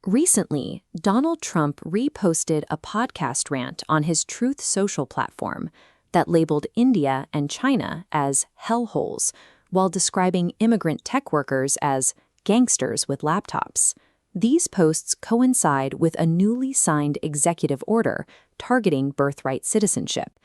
Recently, Donald Trump reposted a podcast rant on his Truth Social platform that labeled India and China as hellholes, while describing immigrant tech workers as gangsters with laptops. These posts coincide with a newly signed executive order targeting birthright citizenship,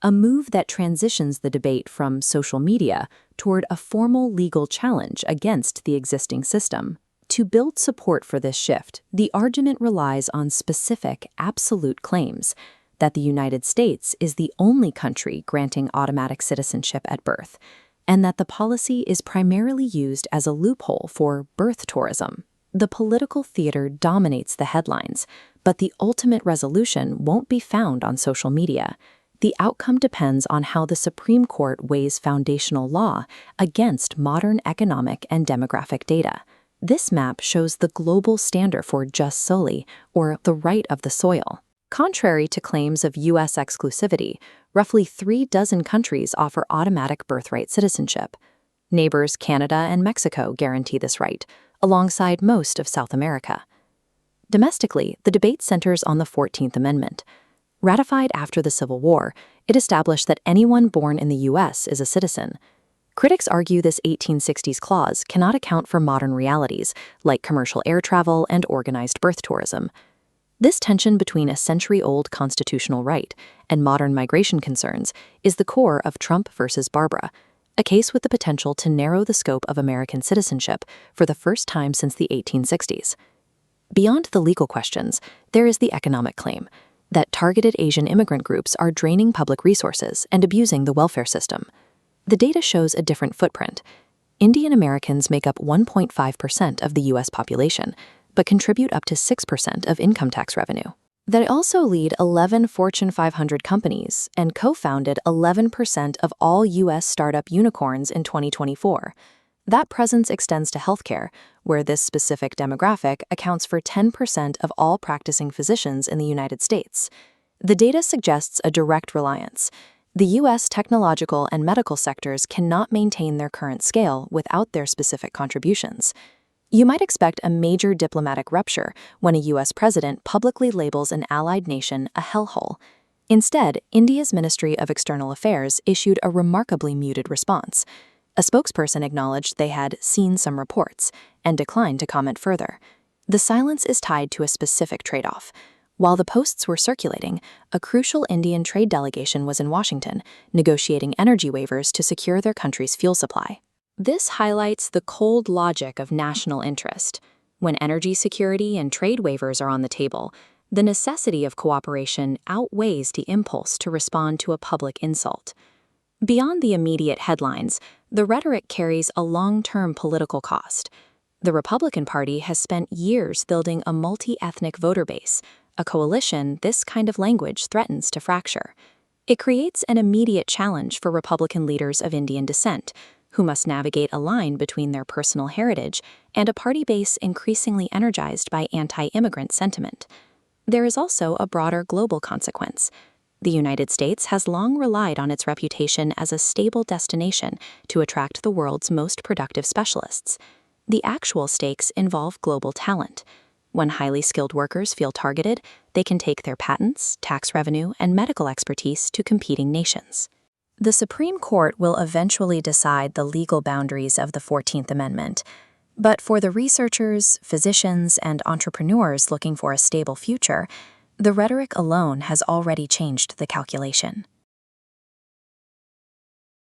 a move that transitions the debate from social media toward a formal legal challenge against the existing system. To build support for this shift, the argument relies on specific, absolute claims that the United States is the only country granting automatic citizenship at birth, and that the policy is primarily used as a loophole for birth tourism. The political theater dominates the headlines, but the ultimate resolution won't be found on social media. The outcome depends on how the Supreme Court weighs foundational law against modern economic and demographic data. This map shows the global standard for jus soli, or the right of the soil. Contrary to claims of U.S. exclusivity, roughly 36 countries offer automatic birthright citizenship. Neighbors Canada and Mexico guarantee this right, alongside most of South America. Domestically, the debate centers on the 14th Amendment. Ratified after the Civil War, it established that anyone born in the U.S. is a citizen. Critics argue this 1860s clause cannot account for modern realities, like commercial air travel and organized birth tourism. This tension between a century-old constitutional right and modern migration concerns is the core of Trump versus Barbara, a case with the potential to narrow the scope of American citizenship for the first time since the 1860s. Beyond the legal questions, there is the economic claim that targeted Asian immigrant groups are draining public resources and abusing the welfare system. The data shows a different footprint. Indian Americans make up 1.5% of the U.S. population, but contribute up to 6% of income tax revenue. They also lead 11 Fortune 500 companies and co-founded 11% of all U.S. startup unicorns in 2024. That presence extends to healthcare, where this specific demographic accounts for 10% of all practicing physicians in the United States. The data suggests a direct reliance. The U.S. technological and medical sectors cannot maintain their current scale without their specific contributions. You might expect a major diplomatic rupture when a U.S. president publicly labels an allied nation a hellhole. Instead, India's Ministry of External Affairs issued a remarkably muted response. A spokesperson acknowledged they had seen some reports and declined to comment further. The silence is tied to a specific trade-off. While the posts were circulating, a crucial Indian trade delegation was in Washington, negotiating energy waivers to secure their country's fuel supply. This highlights the cold logic of national interest. When energy security and trade waivers are on the table, the necessity of cooperation outweighs the impulse to respond to a public insult. Beyond the immediate headlines, the rhetoric carries a long-term political cost. The Republican Party has spent years building a multi-ethnic voter base, a coalition this kind of language threatens to fracture. It creates an immediate challenge for Republican leaders of Indian descent, who must navigate a line between their personal heritage and a party base increasingly energized by anti-immigrant sentiment. There is also a broader global consequence. The United States has long relied on its reputation as a stable destination to attract the world's most productive specialists. The actual stakes involve global talent. When highly skilled workers feel targeted, they can take their patents, tax revenue, and medical expertise to competing nations. The Supreme Court will eventually decide the legal boundaries of the 14th Amendment, but for the researchers, physicians, and entrepreneurs looking for a stable future, the rhetoric alone has already changed the calculation.